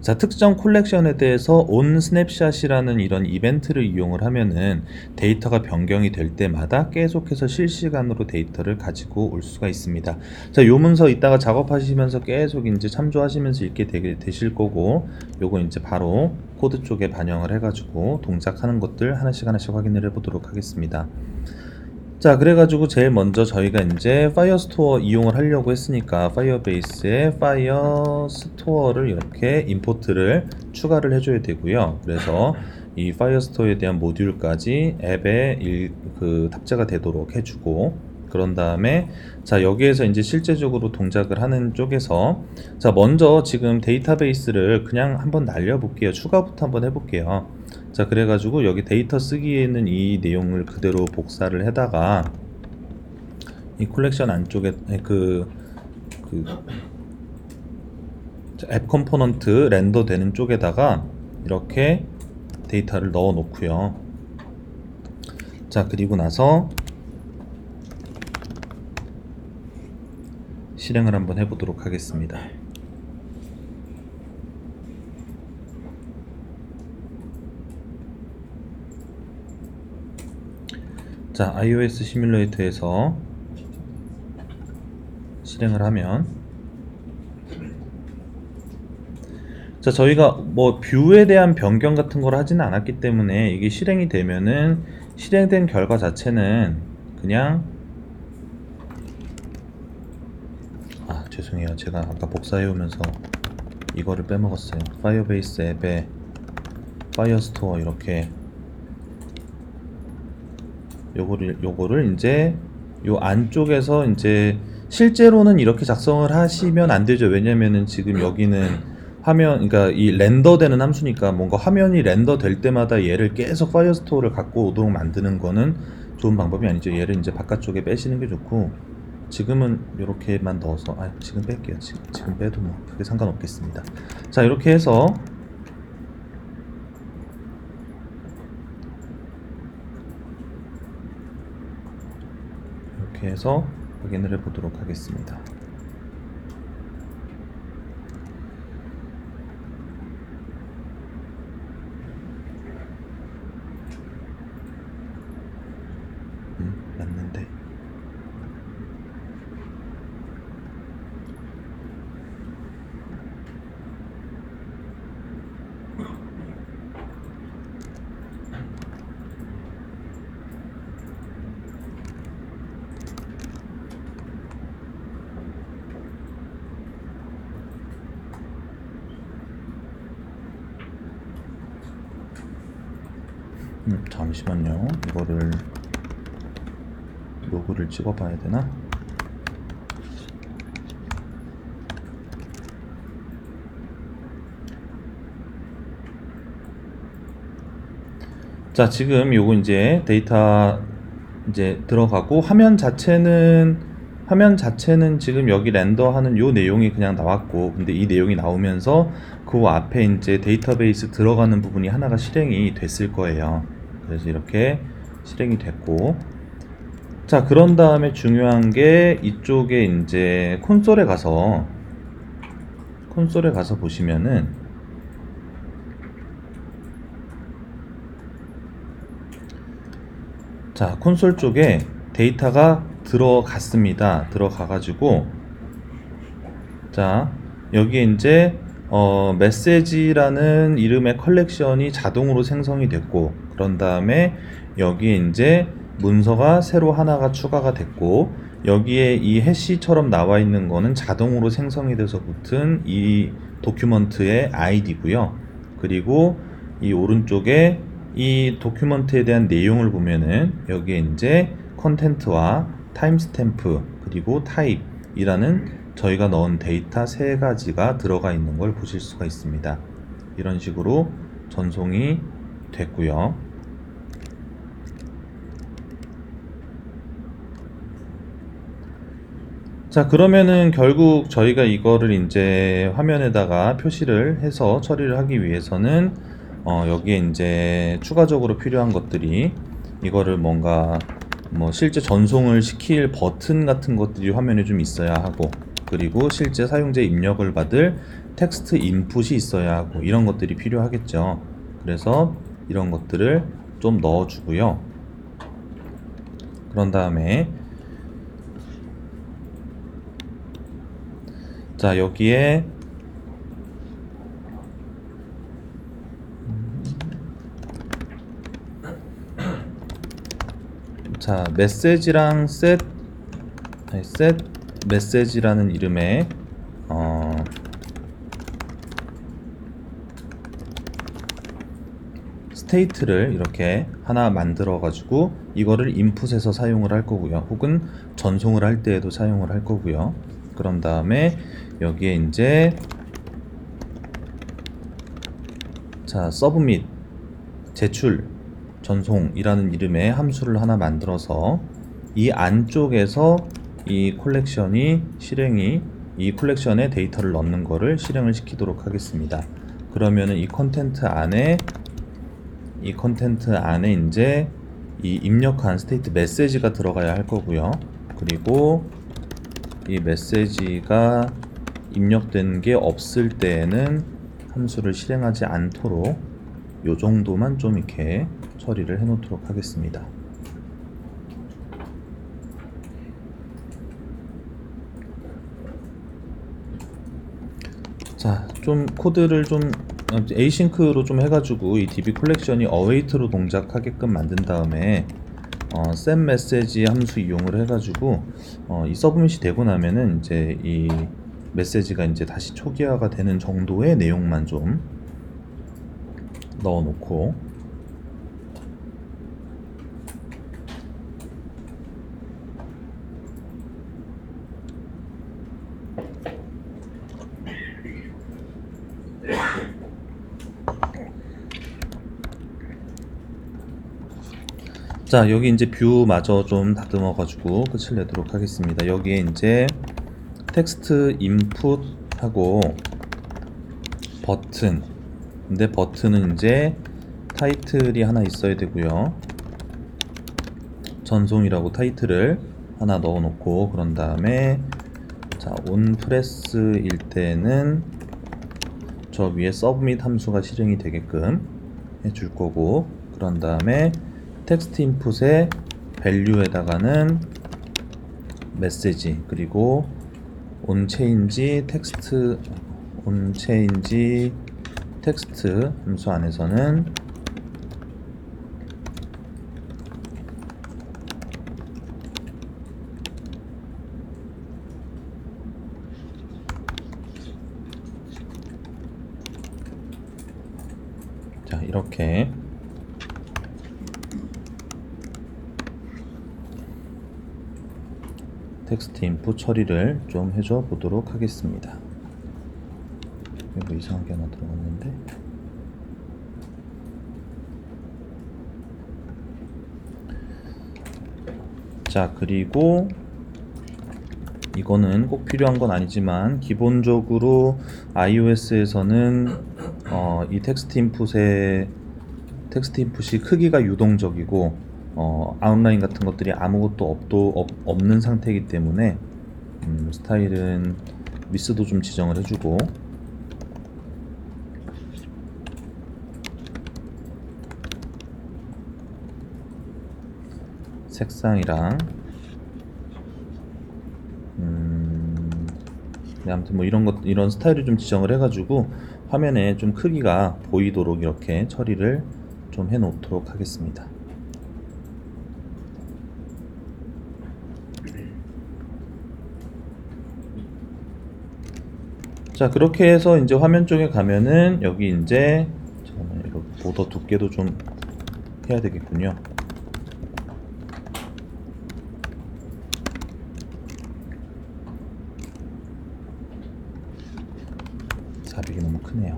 자, 특정 콜렉션에 대해서 on 스냅샷이라는 이런 이벤트를 이용을 하면은 데이터가 변경이 될 때마다 계속해서 실시간으로 데이터를 가지고 올 수가 있습니다. 자, 요 문서 이따가 작업하시면서 계속 이제 참조하시면서 읽게 되실 거고, 요거 이제 바로 코드 쪽에 반영을 해가지고 동작하는 것들 하나씩 확인을 해보도록 하겠습니다. 자, 그래가지고 제일 먼저 저희가 이제 파이어스토어 이용을 하려고 했으니까 파이어베이스에 파이어스토어를 이렇게 임포트를 추가를 해줘야 되고요. 그래서 이 파이어스토어에 대한 모듈까지 앱에 탑재가 되도록 해주고, 그런 다음에 자, 여기에서 이제 실제적으로 동작을 하는 쪽에서, 자, 먼저 지금 데이터베이스를 그냥 한번 날려볼게요. 추가부터 한번 해볼게요. 자, 그래가지고 여기 데이터 쓰기에는 이 내용을 그대로 복사를 해다가 이 콜렉션 안쪽에 앱 컴포넌트 렌더 되는 쪽에다가 이렇게 데이터를 넣어 놓고요. 자, 그리고 나서 실행을 한번 해보도록 하겠습니다. 자, iOS 시뮬레이터에서 실행을 하면, 자, 저희가 뭐 뷰에 대한 변경 같은 걸 하지는 않았기 때문에 이게 실행이 되면은 실행된 결과 자체는 그냥, 죄송해요. 제가 아까 복사해 오면서 이거를 빼먹었어요. 파이어베이스 앱에 파이어스토어 이렇게 요거를 이제 요 안쪽에서 이제 실제로는 이렇게 작성을 하시면 안 되죠. 왜냐면은 지금 여기는 화면, 그러니까 이 렌더되는 함수니까 뭔가 화면이 렌더될 때마다 얘를 계속 파이어스토어를 갖고 오도록 만드는 거는 좋은 방법이 아니죠. 얘를 이제 바깥쪽에 빼시는 게 좋고, 지금은 이렇게만 넣어서, 지금 뺄게요. 지금 빼도 뭐 크게 상관없겠습니다. 자, 이렇게 해서 확인을 해 보도록 하겠습니다. 맞는데. 잠시만요. 이거를 로그를 찍어봐야 되나? 자, 지금 요거 이제 데이터 이제 들어가고 화면 자체는 지금 여기 렌더하는 요 내용이 그냥 나왔고, 근데 이 내용이 나오면서 그 앞에 이제 데이터베이스 들어가는 부분이 하나가 실행이 됐을 거예요. 그래서 이렇게 실행이 됐고, 자, 그런 다음에 중요한 게 이쪽에 이제 콘솔에 가서 보시면은, 자, 콘솔 쪽에 데이터가 들어갔습니다. 들어가가지고, 자, 여기에 이제 메시지라는 이름의 컬렉션이 자동으로 생성이 됐고, 그런 다음에 여기에 이제 문서가 새로 하나가 추가가 됐고, 여기에 이 해시처럼 나와 있는 거는 자동으로 생성이 돼서 붙은 이 도큐먼트의 아이디고요. 그리고 이 오른쪽에 이 도큐먼트에 대한 내용을 보면은 여기에 이제 컨텐트와 타임스탬프 그리고 타입이라는 저희가 넣은 데이터 세 가지가 들어가 있는 걸 보실 수가 있습니다. 이런 식으로 전송이 됐고요. 자, 그러면은 결국 저희가 이거를 이제 화면에다가 표시를 해서 처리를 하기 위해서는 여기에 이제 추가적으로 필요한 것들이 이거를 뭔가 뭐 실제 전송을 시킬 버튼 같은 것들이 화면에 좀 있어야 하고, 그리고 실제 사용자 입력을 받을 텍스트 인풋이 있어야 하고, 이런 것들이 필요하겠죠. 그래서 이런 것들을 좀 넣어주고요. 그런 다음에 자, 여기에 자, 메시지랑 셋 메시지라는 이름의 스테이트를 이렇게 하나 만들어 가지고 이거를 인풋에서 사용을 할 거고요. 혹은 전송을 할 때에도 사용을 할 거고요. 그런 다음에 여기에 이제 자, 서브밋 제출 전송이라는 이름의 함수를 하나 만들어서 이 안쪽에서 이 콜렉션에 데이터를 넣는 거를 실행을 시키도록 하겠습니다. 그러면은 이 컨텐트 안에 이제 이 입력한 스테이트 메시지가 들어가야 할 거고요. 그리고 이 메시지가 입력된 게 없을 때에는 함수를 실행하지 않도록 요 정도만 좀 이렇게 처리를 해 놓도록 하겠습니다. 자, 좀 코드를 좀 에이싱크로 좀 해가지고 이 DB 콜렉션이 어웨이트로 동작하게끔 만든 다음에 send 메시지 함수 이용을 해가지고 이 서브밋이 되고 나면은 이제 이 메시지가 이제 다시 초기화가 되는 정도의 내용만 좀 넣어놓고, 자, 여기 이제 뷰마저 좀 다듬어 가지고 끝을 내도록 하겠습니다. 여기에 이제 텍스트 인풋하고 버튼, 근데 버튼은 이제 타이틀이 하나 있어야 되고요. 전송이라고 타이틀을 하나 넣어 놓고, 그런 다음에 자, 온프레스일 때는 저 위에 서브밋 함수가 실행이 되게끔 해줄 거고, 그런 다음에 텍스트 인풋의 밸류에다가는 메시지, 그리고 온체인지 텍스트 함수 안에서는 자, 이렇게 텍스트 인풋 처리를 좀 해줘 보도록 하겠습니다. 이거 이상하게 하나 들어갔는데, 자, 그리고 이거는 꼭 필요한 건 아니지만 기본적으로 iOS에서는 이 텍스트 인풋이 크기가 유동적이고 아웃라인 같은 것들이 아무것도 없는 상태이기 때문에 스타일은 위스도 좀 지정을 해주고, 색상이랑 네, 아무튼 뭐 이런 스타일을 좀 지정을 해가지고 화면에 좀 크기가 보이도록 이렇게 처리를 좀 해 놓도록 하겠습니다. 자, 그렇게 해서 이제 화면 쪽에 가면은 여기 이제 잠깐만, 이거 보더 두께도 좀 해야 되겠군요. 400이 너무 크네요.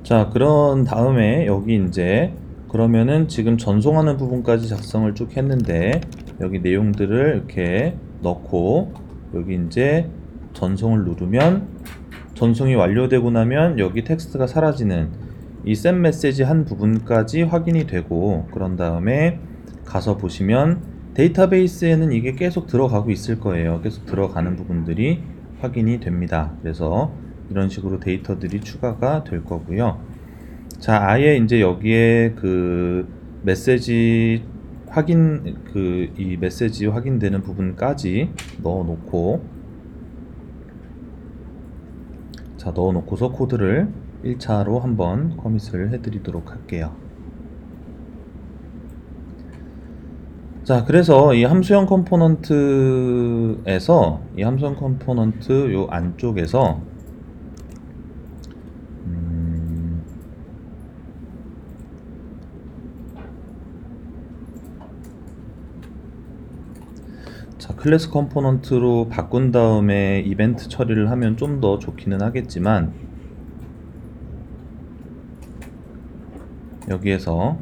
자, 그런 다음에 여기 이제 그러면은 지금 전송하는 부분까지 작성을 쭉 했는데, 여기 내용들을 이렇게 넣고 여기 이제 전송을 누르면 전송이 완료되고 나면 여기 텍스트가 사라지는 이 send 메시지 한 부분까지 확인이 되고, 그런 다음에 가서 보시면 데이터베이스에는 이게 계속 들어가고 있을 거예요. 계속 들어가는 부분들이 확인이 됩니다. 그래서 이런 식으로 데이터들이 추가가 될 거고요. 자, 아예 이제 여기에 그 메시지 이 메시지 확인되는 부분까지 넣어 놓고, 자, 넣어 놓고서 코드를 1차로 한번 커밋을 해 드리도록 할게요. 자, 그래서 이 함수형 컴포넌트에서 이 함수형 컴포넌트 요 안쪽에서 자, 클래스 컴포넌트로 바꾼 다음에 이벤트 처리를 하면 좀 더 좋기는 하겠지만, 여기에서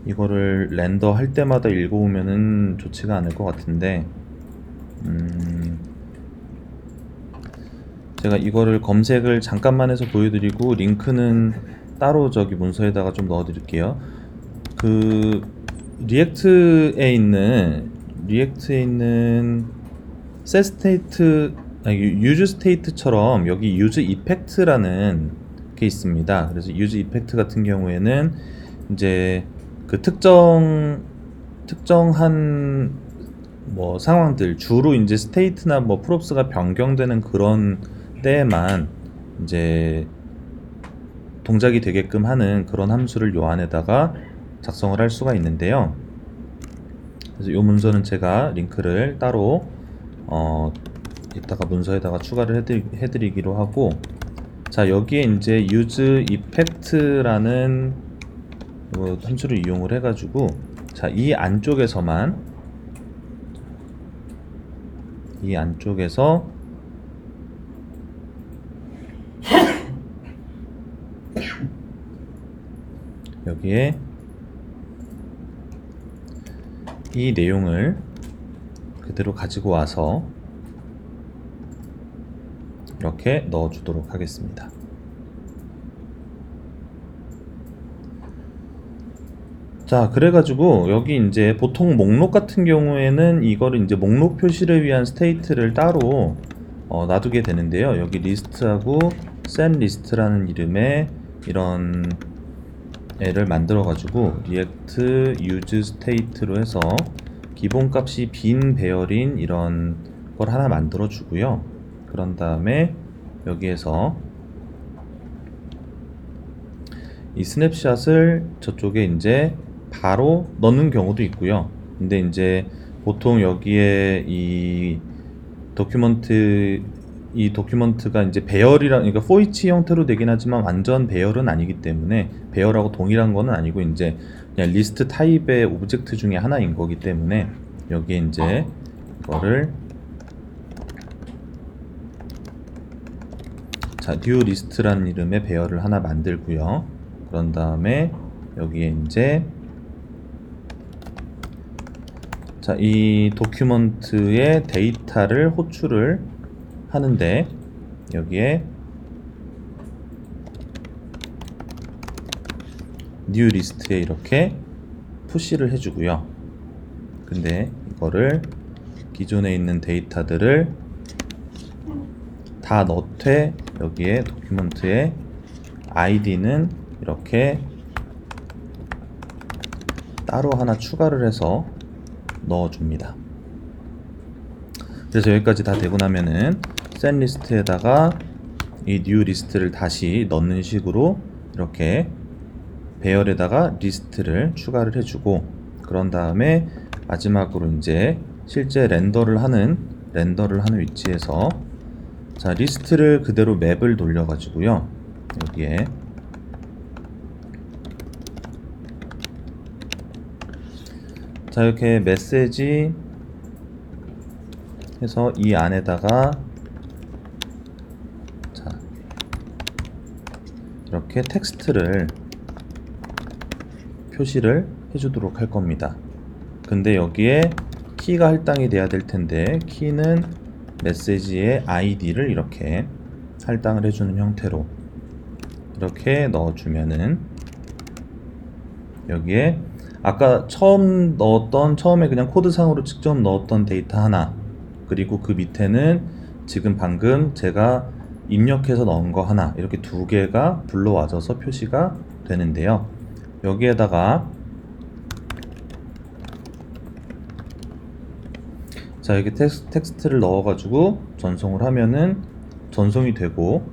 이거를 렌더 할 때마다 읽어오면은 좋지가 않을 것 같은데, 제가 이거를 검색을 잠깐만 해서 보여드리고 링크는 따로 저기 문서에다가 좀 넣어드릴게요. 그 리액트에 있는 set state, use state처럼 여기 use effect라는 게 있습니다. 그래서 use effect 같은 경우에는 이제 그 특정한 뭐 상황들, 주로 이제 스테이트나 뭐 프롭스가 변경되는 그런 때만 이제 동작이 되게끔 하는 그런 함수를 요 안에다가 작성을 할 수가 있는데요. 그래서 요 문서는 제가 링크를 따로 이따가 문서에다가 추가를 해드리기로 하고, 자, 여기에 이제 use effect라는 함수를 이용을 해가지고, 자, 이 안쪽에서 여기에 이 내용을 그대로 가지고 와서 이렇게 넣어주도록 하겠습니다. 자, 그래가지고 여기 이제 보통 목록 같은 경우에는 이거를 이제 목록 표시를 위한 스테이트를 따로 놔두게 되는데요. 여기 리스트하고 setList라는 이름의 이런 애를 만들어가지고 react use state로 해서 기본값이 빈 배열인 이런 걸 하나 만들어 주고요. 그런 다음에 여기에서 이 스냅샷을 저쪽에 이제 바로 넣는 경우도 있고요. 근데 이제 보통 여기에 이 도큐먼트가 이제 배열이랑, 그러니까 for each 형태로 되긴 하지만 완전 배열은 아니기 때문에, 배열하고 동일한 거는 아니고 이제 그냥 리스트 타입의 오브젝트 중에 하나인 거기 때문에 여기에 이제 이거를 자, new list라는 이름의 배열을 하나 만들고요. 그런 다음에 여기에 이제 자, 이 도큐먼트의 데이터를 호출을 하는데 여기에 new list에 이렇게 푸시를 해주고요. 근데 이거를 기존에 있는 데이터들을 다 넣되 여기에 도큐먼트의 id는 이렇게 따로 하나 추가를 해서 넣어줍니다. 그래서 여기까지 다 되고 나면은 setList에다가 이 new list를 다시 넣는 식으로 이렇게 배열에다가 리스트를 추가를 해주고, 그런 다음에 마지막으로 이제 실제 렌더를 하는 위치에서 자, 리스트를 그대로 맵을 돌려 가지고요. 여기에 자, 이렇게 메시지 해서 이 안에다가 자, 이렇게 텍스트를 표시를 해주도록 할 겁니다. 근데 여기에 키가 할당이 돼야 될 텐데, 키는 메시지의 id를 이렇게 할당을 해주는 형태로 이렇게 넣어주면은 여기에 아까 처음에 그냥 코드상으로 직접 넣었던 데이터 하나, 그리고 그 밑에는 지금 방금 제가 입력해서 넣은 거 하나, 이렇게 두 개가 불러와져서 표시가 되는데요. 여기에다가 자, 이렇게 텍스트를 넣어가지고 전송을 하면은 전송이 되고,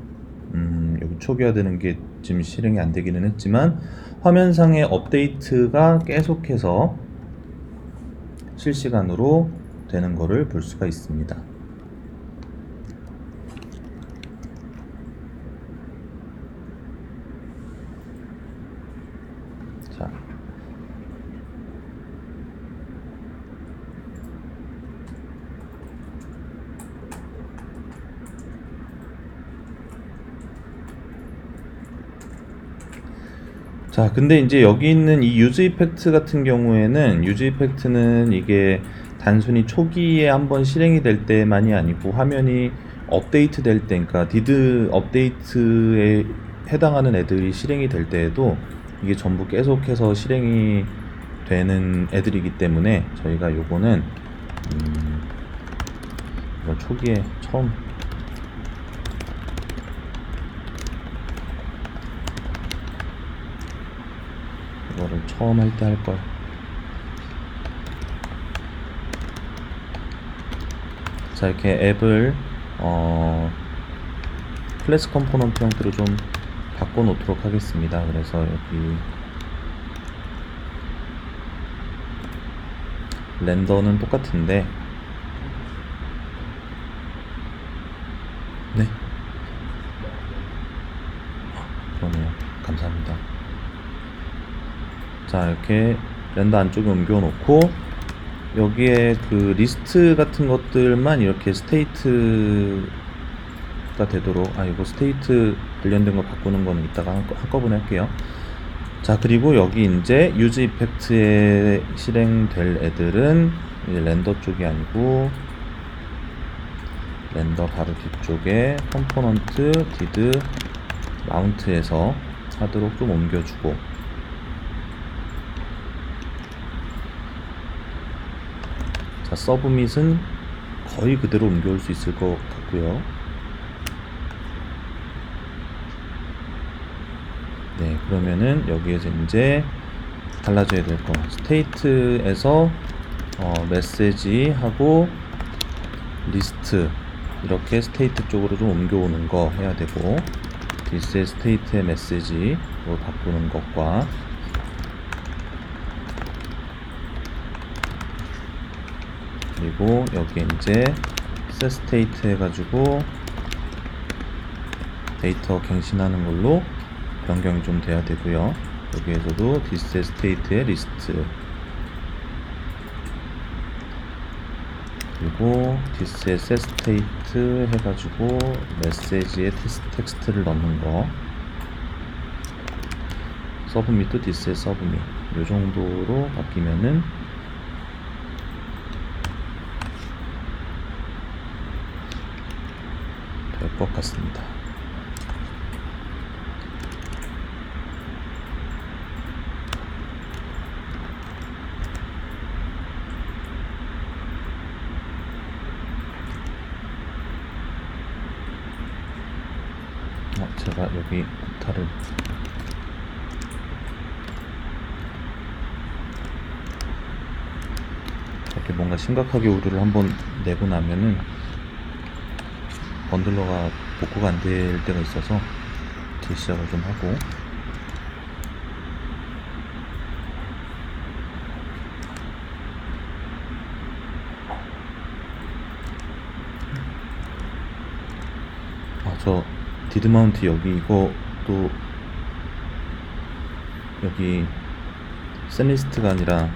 여기 초기화되는 게 지금 실행이 안 되기는 했지만 화면상의 업데이트가 계속해서 실시간으로 되는 거를 볼 수가 있습니다. 자, 근데 이제 여기 있는 이 유즈 이펙트 같은 경우에는, 유즈 이펙트는 이게 단순히 초기에 한번 실행이 될 때만이 아니고 화면이 업데이트 될 때, 그러니까 디드 업데이트에 해당하는 애들이 실행이 될 때에도 이게 전부 계속해서 실행이 되는 애들이기 때문에 저희가 요거는 이거 초기에 처음 이거를 처음 할 때 할걸. 자, 이렇게 앱을 클래스 컴포넌트 형태로 좀 바꿔 놓도록 하겠습니다. 그래서 여기 렌더는 똑같은데, 네, 자, 이렇게 렌더 안쪽에 옮겨 놓고 여기에 그 리스트 같은 것들만 이렇게 스테이트가 되도록, 이거 스테이트 관련된 거 바꾸는 거는 이따가 한꺼번에 할게요. 자, 그리고 여기 이제 유즈 이펙트에 실행될 애들은 이제 렌더 쪽이 아니고 렌더 바로 뒤쪽에 컴포넌트 디드 마운트에서 하도록 좀 옮겨주고, 자, 서브밋은 거의 그대로 옮겨올 수 있을 것 같고요. 네, 그러면은 여기에서 이제 달라져야 될 거, 스테이트에서 메시지 하고 리스트 이렇게 스테이트 쪽으로 좀 옮겨오는 거 해야 되고, 디스의 스테이트의 메시지로 바꾸는 것과, 그리고 여기 이제 set state 해가지고 데이터 갱신하는 걸로 변경이 좀 돼야 되고요. 여기에서도 디스 스테이트의 리스트, 그리고 디스의 set state 해가지고 메시지에 텍스트를 넣는 거, 서브밋도 디스의 서브밋, 요 정도로 바뀌면은 될 것 같습니다. 제가 여기 구타를 이렇게 뭔가 심각하게 오류를 한번 내고 나면은 번들러가 복구가 안 될 때가 있어서 재시작을 좀 하고, 저 디드마운트 여기 이것도 여기 셋리스트가 아니라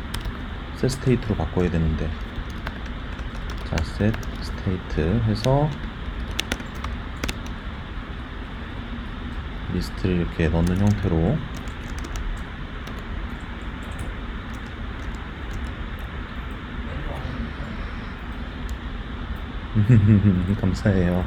셋스테이트로 바꿔야 되는데, 자, 셋스테이트 해서 리스트를 이렇게 넣는 형태로 감사해요.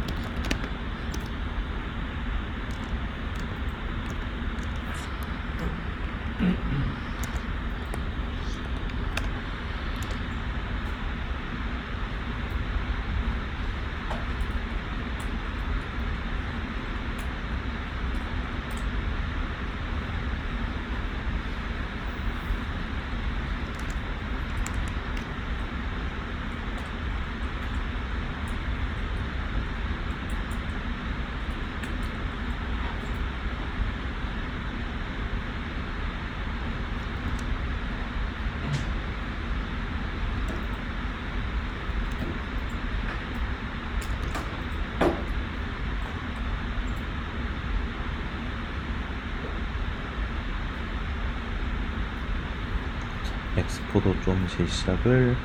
엑스포도 좀 재시작을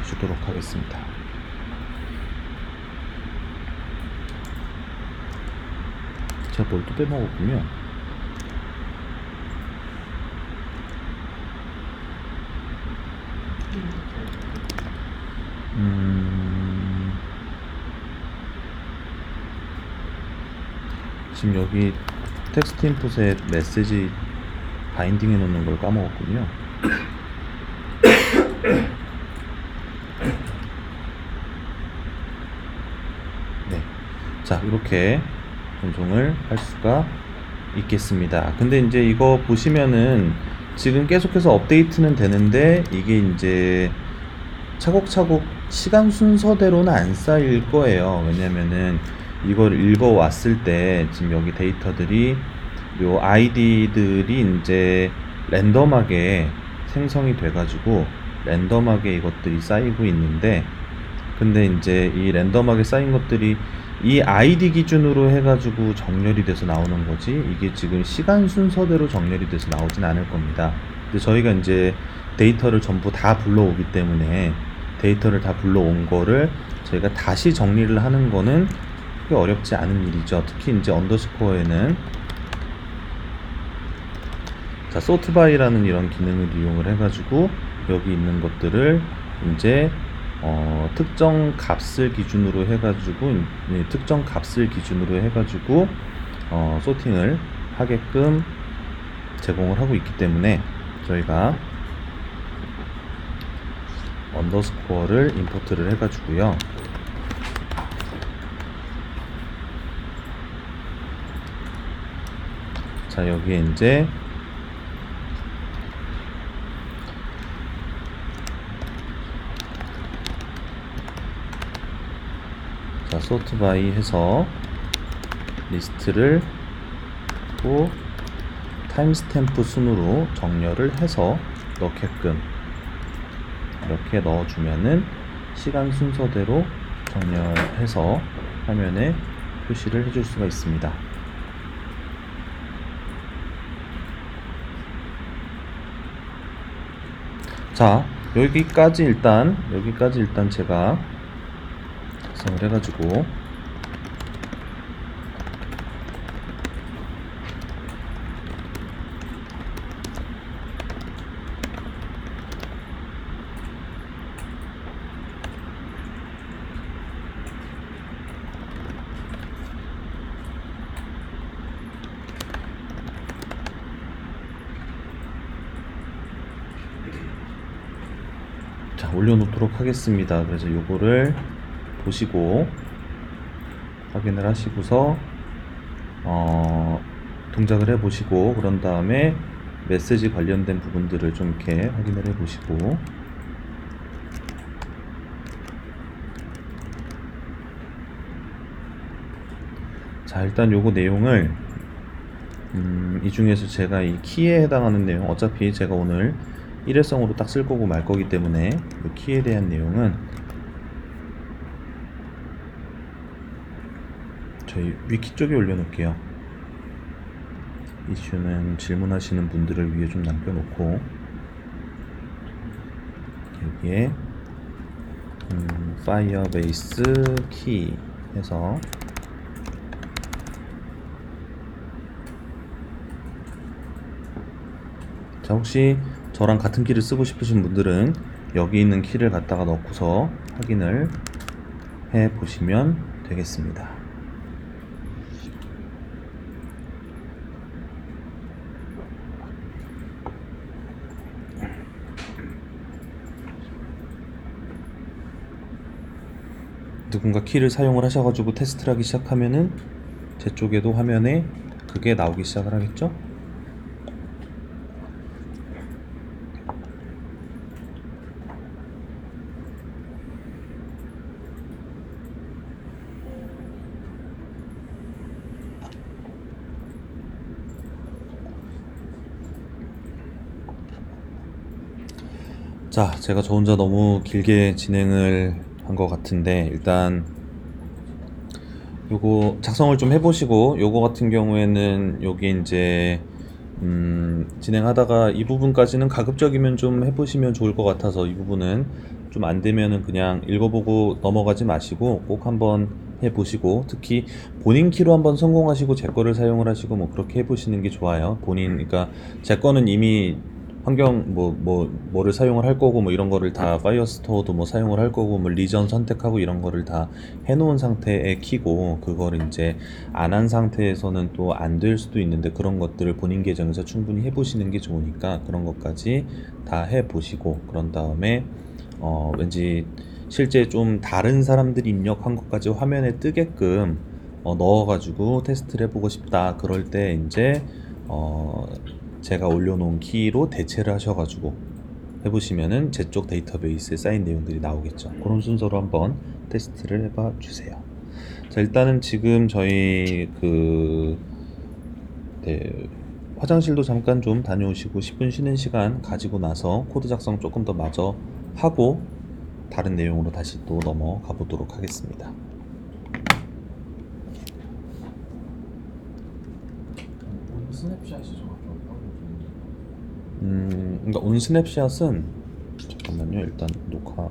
주도록 하겠습니다. 제가 뭘 또 빼먹었군요. 지금 여기 텍스트 인풋에 메시지 바인딩 해놓는 걸 까먹었군요. 네, 자, 이렇게 변종을 할 수가 있겠습니다. 근데 이제 이거 보시면은 지금 계속해서 업데이트는 되는데 이게 이제 차곡차곡 시간 순서대로는 안 쌓일 거예요. 왜냐면은 이걸 읽어 왔을 때 지금 여기 데이터들이 요 아이디들이 이제 랜덤하게 생성이 돼가지고 랜덤하게 이것들이 쌓이고 있는데, 근데 이제 이 랜덤하게 쌓인 것들이 이 아이디 기준으로 해가지고 정렬이 돼서 나오는 거지, 이게 지금 시간 순서대로 정렬이 돼서 나오진 않을 겁니다. 근데 저희가 이제 데이터를 전부 다 불러오기 때문에 데이터를 다 불러온 거를 저희가 다시 정리를 하는 거는 크게 어렵지 않은 일이죠. 특히 이제 언더스코어에는 자, sort by라는 이런 기능을 이용을 해가지고 여기 있는 것들을 이제 특정 값을 기준으로 해가지고 특정 값을 기준으로 해가지고 소팅을 하게끔 제공을 하고 있기 때문에 저희가 언더스코어를 임포트를 해가지고요. 자, 여기에 이제 자, sort by 해서 리스트를 또 타임스탬프 순으로 정렬을 해서 넣게끔 이렇게 넣어주면은 시간 순서대로 정렬해서 화면에 표시를 해줄 수가 있습니다. 자, 여기까지 일단 제가 작성을 해가지고 자, 올려놓도록 하겠습니다. 그래서 요거를 보시고 확인을 하시고서 동작을 해 보시고, 그런 다음에 메시지 관련된 부분들을 좀 이렇게 확인을 해 보시고, 자, 일단 요거 내용을 이 중에서 제가 이 키에 해당하는 내용, 어차피 제가 오늘 일회성으로 딱 쓸 거고 말 거기 때문에 이 키에 대한 내용은 저희 위키 쪽에 올려놓을게요. 이슈는 질문하시는 분들을 위해 좀 남겨놓고, 여기에 파이어베이스 키 해서 자, 혹시 저랑 같은 키를 쓰고 싶으신 분들은 여기 있는 키를 갖다가 넣고서 확인을 해 보시면 되겠습니다. 누군가 키를 사용을 하셔가지고 테스트를 하기 시작하면은 제 쪽에도 화면에 그게 나오기 시작을 하겠죠? 자, 제가 저 혼자 너무 길게 진행을 한 것 같은데, 일단 요거 작성을 좀 해보시고, 요거 같은 경우에는 여기 이제 진행하다가 이 부분까지는 가급적이면 좀 해보시면 좋을 것 같아서, 이 부분은 좀 안 되면은 그냥 읽어보고 넘어가지 마시고 꼭 한번 해보시고, 특히 본인 키로 한번 성공하시고 제 거를 사용을 하시고 뭐 그렇게 해보시는 게 좋아요. 그러니까 제 거는 이미 환경 뭐를 사용을 할 거고 뭐 이런 거를 다 파이어스토어도 뭐 사용을 할 거고 뭐 리전 선택하고 이런 거를 다 해놓은 상태의 키고, 그거를 이제 안 한 상태에서는 또 안 될 수도 있는데, 그런 것들을 본인 계정에서 충분히 해보시는 게 좋으니까 그런 것까지 다 해보시고, 그런 다음에 왠지 실제 좀 다른 사람들이 입력한 것까지 화면에 뜨게끔 넣어가지고 테스트를 해보고 싶다, 그럴 때 이제 제가 올려놓은 키로 대체를 하셔가지고 해보시면은 제 쪽 데이터베이스에 쌓인 내용들이 나오겠죠. 그런 순서로 한번 테스트를 해봐 주세요. 자, 일단은 지금 저희 화장실도 잠깐 좀 다녀오시고 10분 쉬는 시간 가지고 나서 코드 작성 조금 더 마저 하고 다른 내용으로 다시 또 넘어가 보도록 하겠습니다. 스냅샷이 정확히 어떤 기준인가요? 그러니까 온 스냅샷은 잠깐만요. 일단 녹화